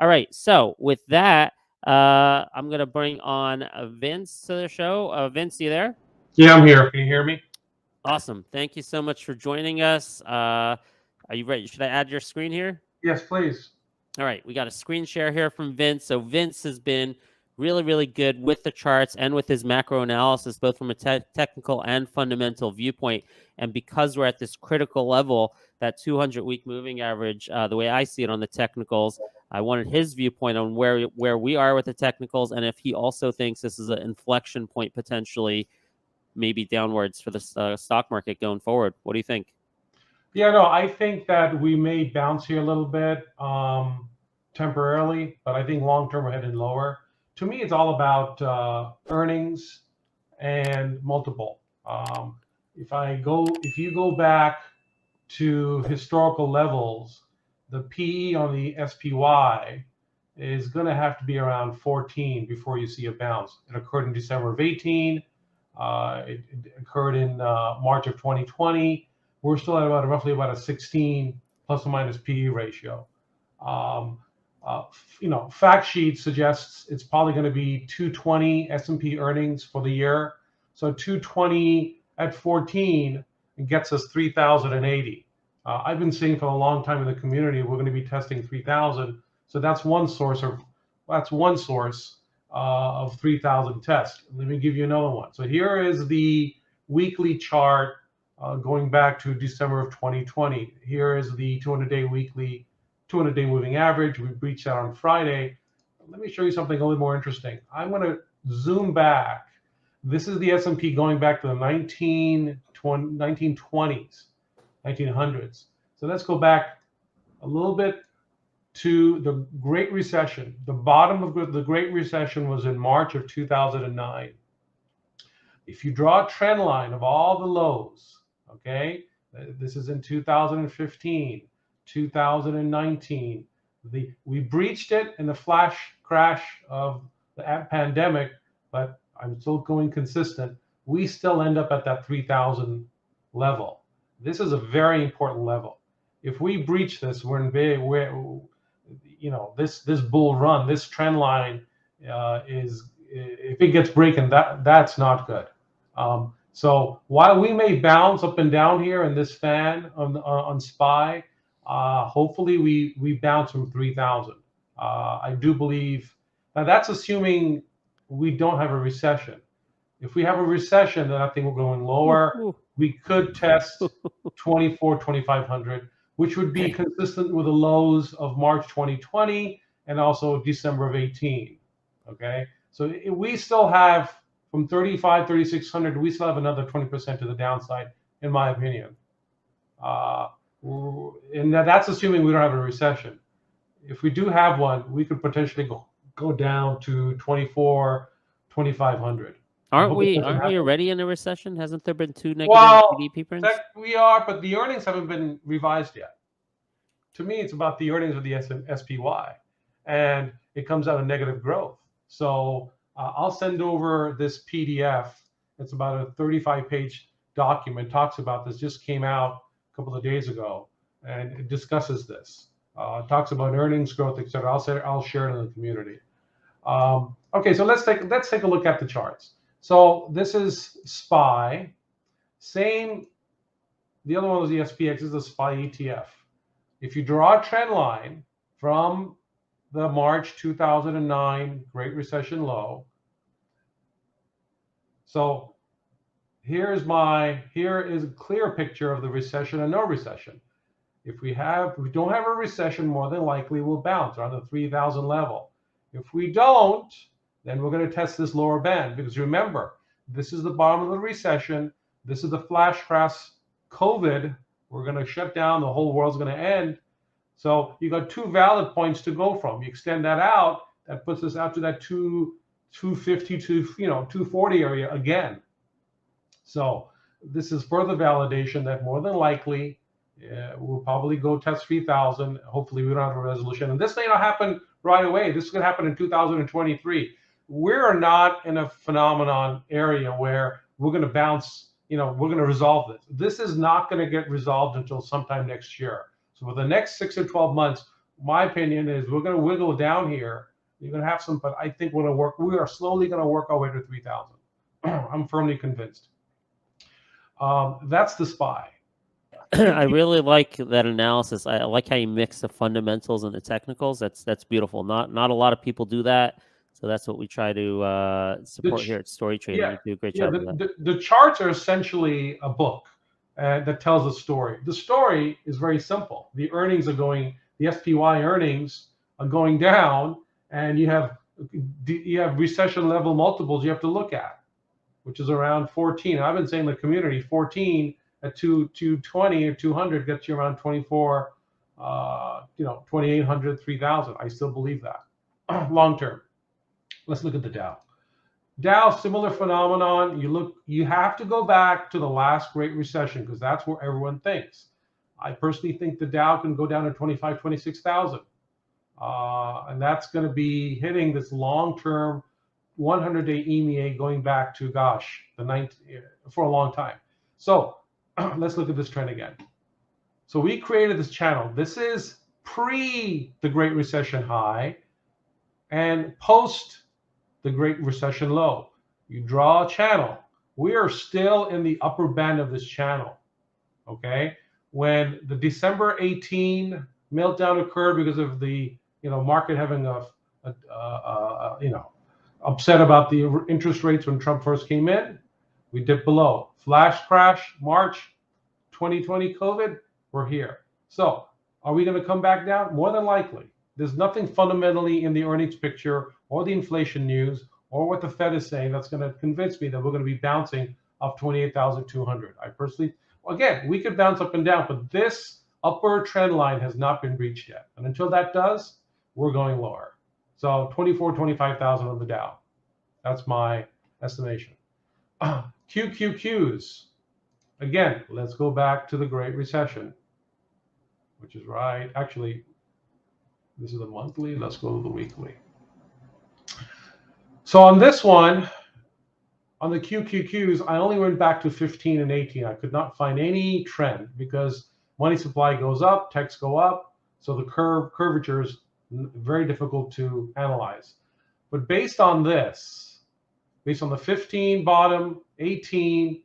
All right. So with that, I'm going to bring on Vince to the show. Vince, you there? Yeah, I'm here. Can you hear me? Awesome. Thank you so much for joining us. Are you ready? Should I add your screen here? Yes, please. All right. We got a screen share here from Vince. So Vince has been really, really good with the charts and with his macro analysis, both from a technical and fundamental viewpoint. And because we're at this critical level, that 200-week moving average, the way I see it on the technicals, I wanted his viewpoint on where we are with the technicals, and if he also thinks this is an inflection point potentially, maybe downwards for the stock market going forward. What do you think? Yeah, no, I think that we may bounce here a little bit temporarily, but I think long term we're heading lower. To me, it's all about earnings and multiple. If you go back to historical levels, the PE on the SPY is going to have to be around 14 before you see a bounce. It occurred in December of 18. It occurred in March of 2020. We're still at roughly about a 16 plus or minus PE ratio. Fact sheet suggests it's probably going to be 220 S&P earnings for the year. So 220 at 14 gets us 3,080. I've been saying for a long time in the community we're going to be testing 3,000. So that's one source of 3,000 tests. Let me give you another one. So here is the weekly chart going back to December of 2020. Here is the 200-day moving average. We breached that on Friday. Let me show you something a little more interesting. I'm going to zoom back. This is the S&P going back to the 1920s, 1900s. So let's go back a little bit to the Great Recession. The bottom of the Great Recession was in March of 2009. If you draw a trend line of all the lows, okay, this is in 2015, 2019. We breached it in the flash crash of the pandemic, but I'm still going consistent. We still end up at that 3,000 level. This is a very important level. If we breach this, we're in big. This bull run, this trend line is, if it gets breaking, that's not good. So while we may bounce up and down here in this fan on SPY, hopefully we bounce from 3,000. I do believe now that's assuming we don't have a recession. If we have a recession, then I think we're going lower. We could test 2,500, which would be consistent with the lows of March 2020 and also December of 18. Okay, so we still have from 3,600, we still have another 20% to the downside, in my opinion. And that's assuming we don't have a recession. If we do have one, we could potentially go down to 2,500. Aren't we already in a recession? Hasn't there been two negative GDP prints? We are, but the earnings haven't been revised yet. To me, it's about the earnings of the SPY, and it comes out of negative growth. So I'll send over this PDF. It's about a 35-page document. Talks about this. Just came out a couple of days ago, and it discusses this. Talks about earnings growth, etc. I'll share it in the community. Okay, so let's take a look at the charts. So this is SPY. Same. The other one was the SPX. This is the SPY ETF. If you draw a trend line from the March 2009 Great Recession low. So here is a clear picture of the recession and no recession. If we don't have a recession, more than likely we'll bounce around the 3,000 level. If we don't, then we're going to test this lower band, because remember, this is the bottom of the recession. This is the flash crash COVID. We're going to shut down. The whole world's going to end. So you got two valid points to go from. You extend that out, that puts us out to that 250 to 240 area again. So this is further validation that more than likely we'll probably go test 3,000. Hopefully we don't have a resolution. And this may not happen right away. This is going to happen in 2023. We're not in a phenomenon area where we're going to bounce, we're going to resolve this. This is not going to get resolved until sometime next year. So for the next 6 or 12 months, my opinion is we're going to wiggle down here. You're going to have some, but I think we're going to work. We are slowly going to work our way to 3,000. I'm firmly convinced. That's the SPY. I really like that analysis. I like how you mix the fundamentals and the technicals. That's beautiful. Not a lot of people do that. So that's what we try to support here at StoryTrading. Yeah, You do a great job of that. The charts are essentially a book that tells a story. The story is very simple. The earnings are going, the SPY earnings are going down, and you have recession level multiples you have to look at, which is around 14. I've been saying in the community 14 at 220 or 200 gets you around 24, 2,800, 3,000. I still believe that long term. Let's look at the Dow. Dow, similar phenomenon. You have to go back to the last Great Recession because that's where everyone thinks. I personally think the Dow can go down to 25, 26,000. And that's going to be hitting this long-term 100-day EMEA going back to, for a long time. So let's look at this trend again. So we created this channel. This is pre the Great Recession high and post the Great Recession low. You draw a channel. We are still in the upper band of this channel, okay? When the December 18 meltdown occurred because of the market having upset about the interest rates when Trump first came in, we dipped below. Flash crash, March 2020 COVID, we're here. So are we going to come back down? More than likely. There's nothing fundamentally in the earnings picture or the inflation news or what the Fed is saying that's going to convince me that we're going to be bouncing off 28,200. I personally, again, we could bounce up and down, but this upper trend line has not been breached yet. And until that does, we're going lower. So 24, 25,000 on the Dow. That's my estimation. QQQs. Again, let's go back to the Great Recession, which is right. Actually, this is the monthly. Let's go to the weekly. So on this one, on the QQQs, I only went back to 15 and 18. I could not find any trend because money supply goes up, techs go up. So the curvature is very difficult to analyze. But based on this, based on the 15 bottom, 18,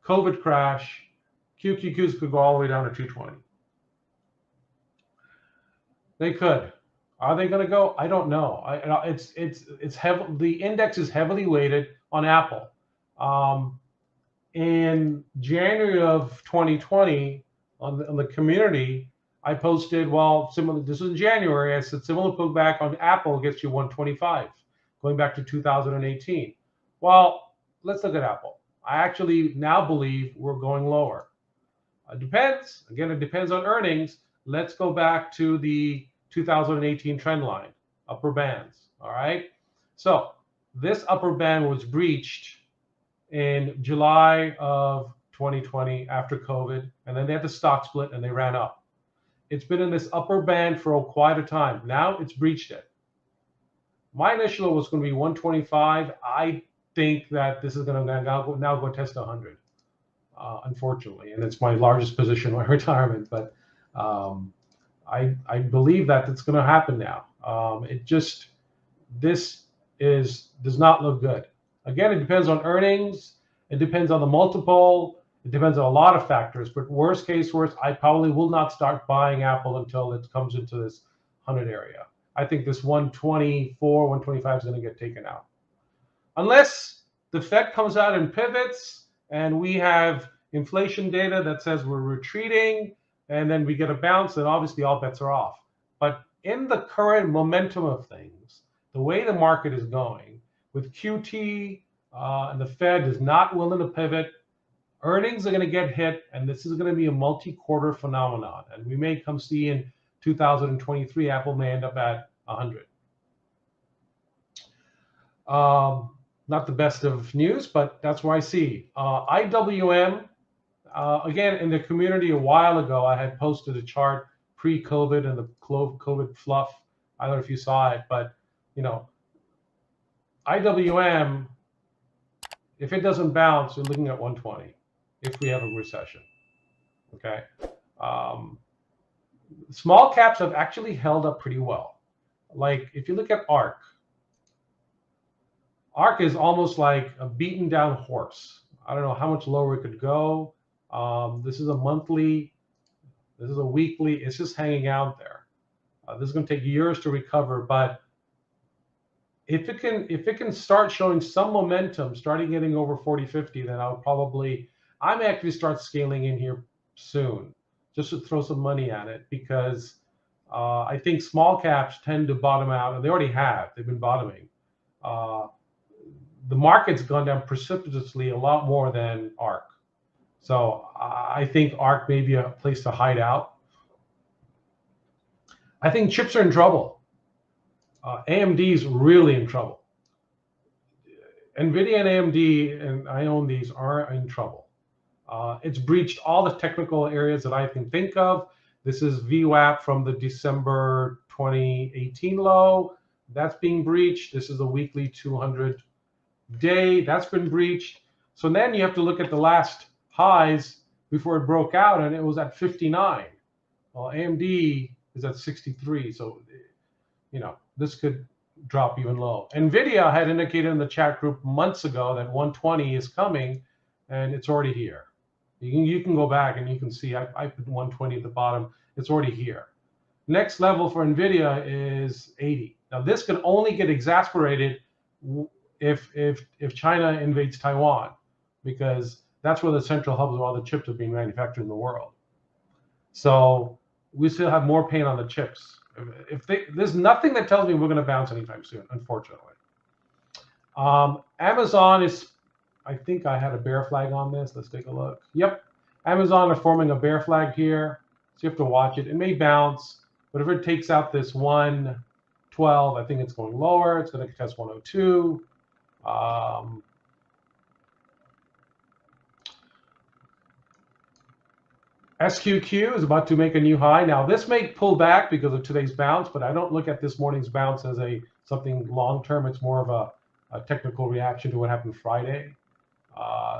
COVID crash, QQQs could go all the way down to 220. They could. Are they going to go? I don't know. It's heavy. The index is heavily weighted on Apple. In January of 2020, on the community, I posted, similar. This was in January. I said similar pullback on Apple gets you 125, going back to 2018. Well, let's look at Apple. I actually now believe we're going lower. It depends. Again, it depends on earnings. Let's go back to the 2018 trend line, upper bands. All right. So this upper band was breached in July of 2020 after COVID, and then they had the stock split and they ran up. It's been in this upper band for quite a time. Now it's breached it. My initial was going to be 125. I think that this is going to now go test 100, unfortunately, and it's my largest position in my retirement. But I believe that it's going to happen now. This does not look good. Again, it depends on earnings. It depends on the multiple. It depends on a lot of factors. But worst case, I probably will not start buying Apple until it comes into this 100 area. I think this 124, 125 is going to get taken out. Unless the Fed comes out and pivots and we have inflation data that says we're retreating and then we get a bounce, then obviously all bets are off. But in the current momentum of things, the way the market is going, with QT and the Fed is not willing to pivot, earnings are going to get hit, and this is going to be a multi-quarter phenomenon. And we may come see in 2023, Apple may end up at 100. Not the best of news, but that's where I see. IWM, again, in the community a while ago, I had posted a chart pre-COVID and the COVID fluff. I don't know if you saw it, but IWM, if it doesn't bounce, you're looking at 120 if we have a recession. Okay. Small caps have actually held up pretty well. Like if you look at ARK, ARK is almost like a beaten down horse. I don't know how much lower it could go. This is a monthly, this is a weekly, it's just hanging out there. This is going to take years to recover, but if it can start showing some momentum, starting getting over 40.50, then I may actually start scaling in here soon, just to throw some money at it, because I think small caps tend to bottom out, and they already have. They've been bottoming. The market's gone down precipitously a lot more than ARK. So I think ARK may be a place to hide out. I think chips are in trouble. AMD is really in trouble. NVIDIA and AMD, and I own these, are in trouble. It's breached all the technical areas that I can think of. This is VWAP from the December 2018 low. That's being breached. This is a weekly 200-day. That's been breached. So then you have to look at the last highs before it broke out, and it was at 59. Well, AMD is at 63. So, this could drop even low. NVIDIA had indicated in the chat group months ago that 120 is coming, and it's already here. You can go back and you can see I put 120 at the bottom. It's already here. Next level for NVIDIA is 80. Now this could only get exasperated if China invades Taiwan, because that's where the central hubs of all the chips are being manufactured in the world. So we still have more pain on the chips. There's nothing that tells me we're going to bounce anytime soon, unfortunately. Amazon is, I think I had a bear flag on this. Let's take a look. Yep, Amazon are forming a bear flag here, so you have to watch it. It may bounce, but if it takes out this 112, I think it's going lower. It's going to test 102. SQQ is about to make a new high. Now this may pull back because of today's bounce, but I don't look at this morning's bounce as something long-term. It's more of a technical reaction to what happened Friday.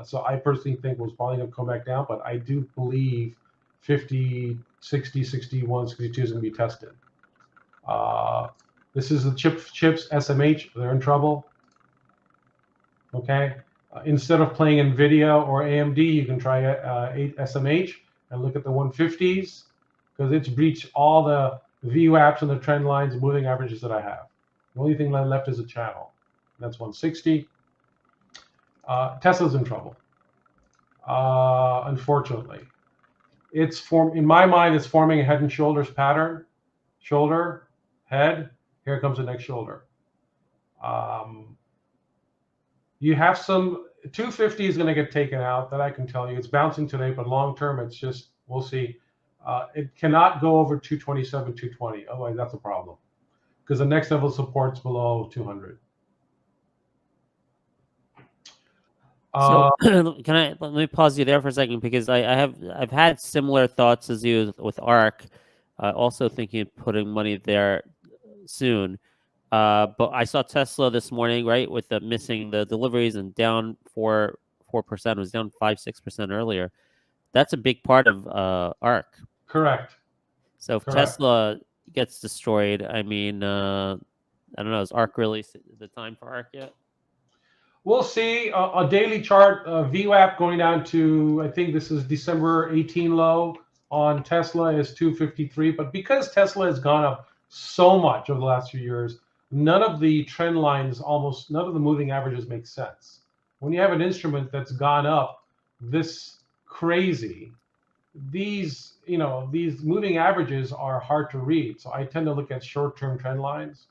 So I personally think it was probably going to come back down, but I do believe 50, 60, 61, 62 is going to be tested. This is the chips, SMH. They're in trouble. Okay. Instead of playing NVIDIA or AMD, you can try SMH. And look at the 150s, because it's breached all the VWAPs and the trend lines and moving averages that I have. The only thing left is a channel. That's 160. Tesla's in trouble. Unfortunately, in my mind, it's forming a head and shoulders pattern. Shoulder, head. Here comes the next shoulder. You have some. 250 is going to get taken out, that I can tell you. It's bouncing today, but long term, it's just, we'll see. It cannot go over 227, 220. Otherwise, that's a problem, because the next level support's below 200. So let me pause you there for a second, because I've had similar thoughts as you with ARK. Also thinking of putting money there soon. But I saw Tesla this morning, right, with missing the deliveries and down 4%. It was down 5-6% earlier. That's a big part of ARK. Correct. So if Tesla gets destroyed, I mean, I don't know, is ARK really the time for ARK yet? We'll see. A daily chart, VWAP going down to, I think this is December 18 low on Tesla is 253. But because Tesla has gone up so much over the last few years, none of the trend lines, almost none of the moving averages make sense. When you have an instrument that's gone up this crazy, these moving averages are hard to read. So I tend to look at short-term trend lines.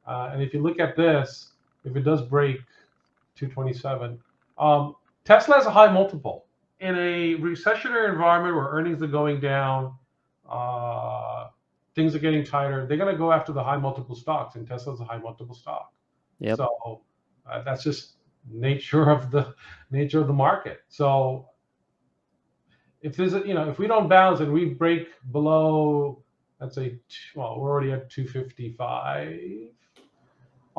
And if you look at this, if it does break 227, Tesla has a high multiple. In a recessionary environment where earnings are going down, things are getting tighter, they're going to go after the high multiple stocks, and Tesla's a high multiple stock. Yep. So that's just nature of the market. So if there's if we don't bounce and we break below, let's say, well, we're already at 255.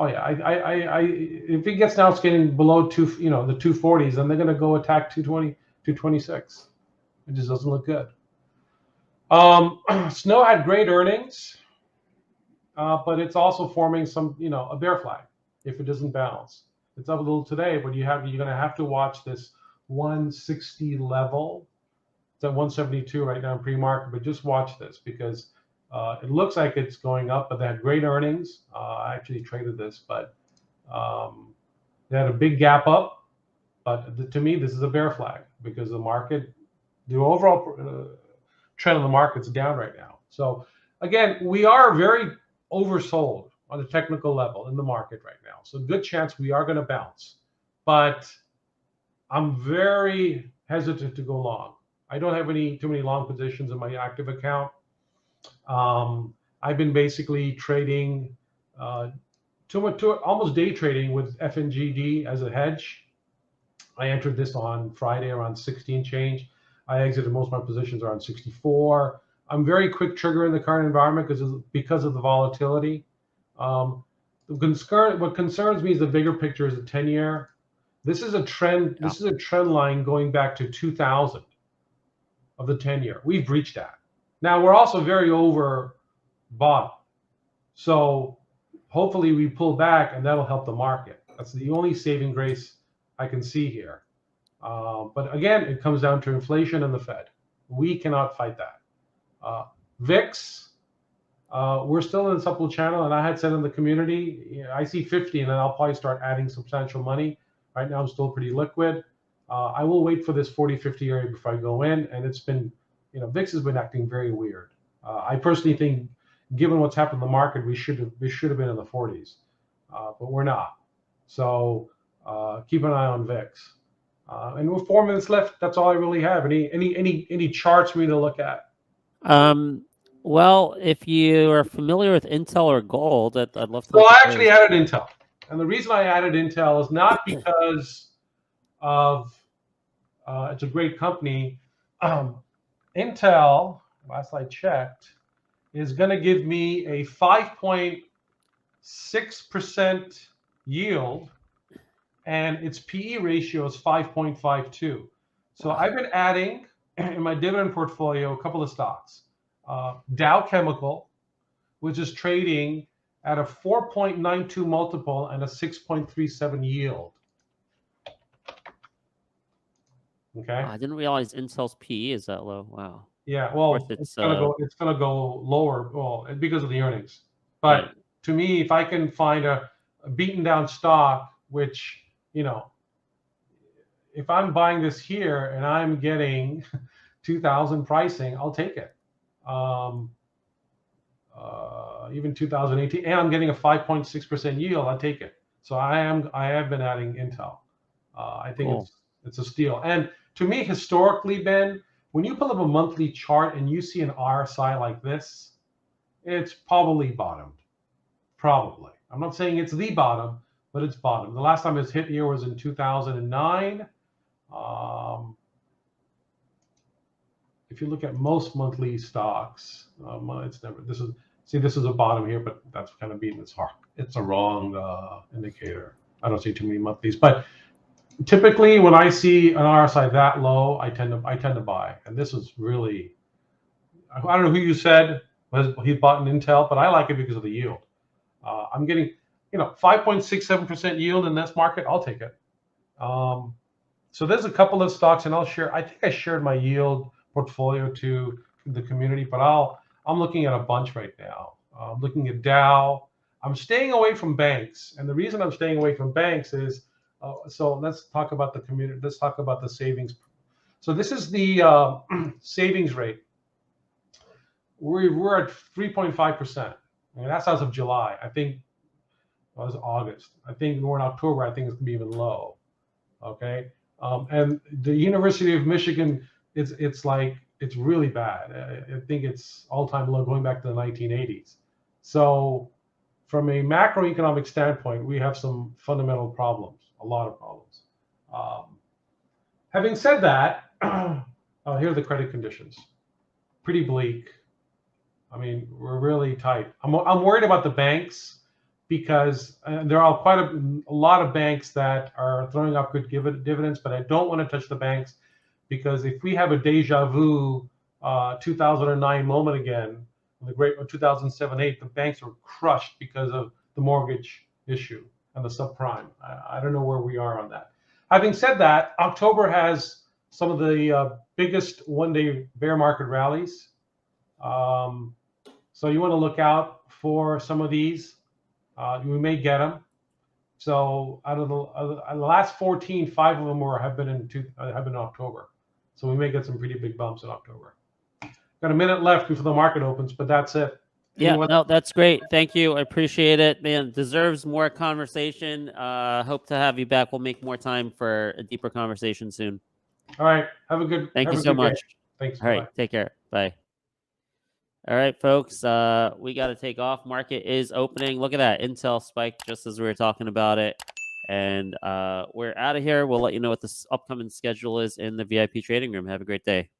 Oh yeah, if it gets now, it's getting below the 240s, then they're going to go attack 220, 226. It just doesn't look good. Snow had great earnings, but it's also forming some, a bear flag if it doesn't bounce. It's up a little today, but you're going to have to watch this 160 level. It's at 172 right now in pre-market, but just watch this because it looks like it's going up, but they had great earnings. I actually traded this, but they had a big gap up. But to me, this is a bear flag because the market, the overall trend of the market's down right now. So again, we are very oversold on the technical level in the market right now. So good chance we are going to bounce. But I'm very hesitant to go long. I don't have too many long positions in my active account. I've been basically trading almost day trading with FNGD as a hedge. I entered this on Friday around 16 change. I exited most of my positions around 64. I'm very quick trigger in the current environment because of the volatility. What concerns me is the bigger picture is the 10-year. This is a trend. Yeah. This is a trend line going back to 2000 of the 10-year. We've breached that. Now we're also very overbought. So hopefully we pull back and that'll help the market. That's the only saving grace I can see here. But again, it comes down to inflation and the Fed. We cannot fight that. VIX, we're still in the supplemental channel, and I had said in the community, I see 50, and then I'll probably start adding substantial money. Right now, I'm still pretty liquid. I will wait for this 40-50 area before I go in, and it's been, VIX has been acting very weird. I personally think, given what's happened in the market, we should have been in the 40s, but we're not. So keep an eye on VIX. And with 4 minutes left, that's all I really have. Any charts for me to look at? Well, if you are familiar with Intel or gold, I'd love to. Well, I actually added Intel, and the reason I added Intel is not because of it's a great company. Intel, last I checked, is going to give me a 5.6% yield, and its PE ratio is 5.52. So I've been adding in my dividend portfolio a couple of stocks. Dow Chemical, which is trading at a 4.92 multiple and a 6.37 yield. Okay. I didn't realize Intel's PE is that low. Wow. Yeah. Well, it's gonna go lower. Well, because of the earnings. But right. To me, if I can find a beaten down stock, which if I'm buying this here and I'm getting 2,000 pricing, I'll take it. Even 2018, and I'm getting a 5.6% yield, I'll take it. So I have been adding Intel. I think cool. It's a steal. And to me, historically, Ben, when you pull up a monthly chart and you see an RSI like this, it's probably bottomed. Probably. I'm not saying it's the bottom, but it's bottom. The last time it's hit here was in 2009. If you look at most monthly stocks, it's never. This is a bottom here, but that's kind of beating its heart. It's a wrong indicator. I don't see too many monthlies, but typically when I see an RSI that low, I tend to buy. And this is really, I don't know who you said he bought an Intel, but I like it because of the yield. I'm getting 5.67% yield in this market. I'll take it. So there's a couple of stocks, and I'll share. I think I shared my yield portfolio to the community, but I'm looking at a bunch right now. I'm looking at Dow. I'm staying away from banks, and the reason I'm staying away from banks is so let's talk about the community. Let's talk about the savings. So this is the savings rate. We're at 3.5%. I mean, that's as of July. I think it was August. I think we're in October. I think it's gonna be even low. Okay, and the University of Michigan, it's really bad. I think it's all-time low going back to the 1980s. So from a macroeconomic standpoint, we have some fundamental problems, a lot of problems. Having said that, here are the credit conditions. Pretty bleak. I mean, we're really tight. I'm worried about the banks because there are quite a lot of banks that are throwing up good dividends, but I don't want to touch the banks because if we have a deja vu 2009 moment again, the great 2007-8, the banks were crushed because of the mortgage issue and the subprime. I don't know where we are on that. Having said that, October has some of the biggest one-day bear market rallies. So you want to look out for some of these. We may get them. So out of the last 14, 5 of them have been in October. So we may get some pretty big bumps in October. Got a minute left before the market opens, but that's it. Yeah, no, that's great. Thank you. I appreciate it. Man, deserves more conversation. Hope to have you back. We'll make more time for a deeper conversation soon. All right. Have a good Thank you so much. Day. Thanks. All right. Bye. Take care. Bye. All right, folks. We got to take off. Market is opening. Look at that. Intel spike just as we were talking about it. And we're out of here. We'll let you know what the upcoming schedule is in the VIP trading room. Have a great day.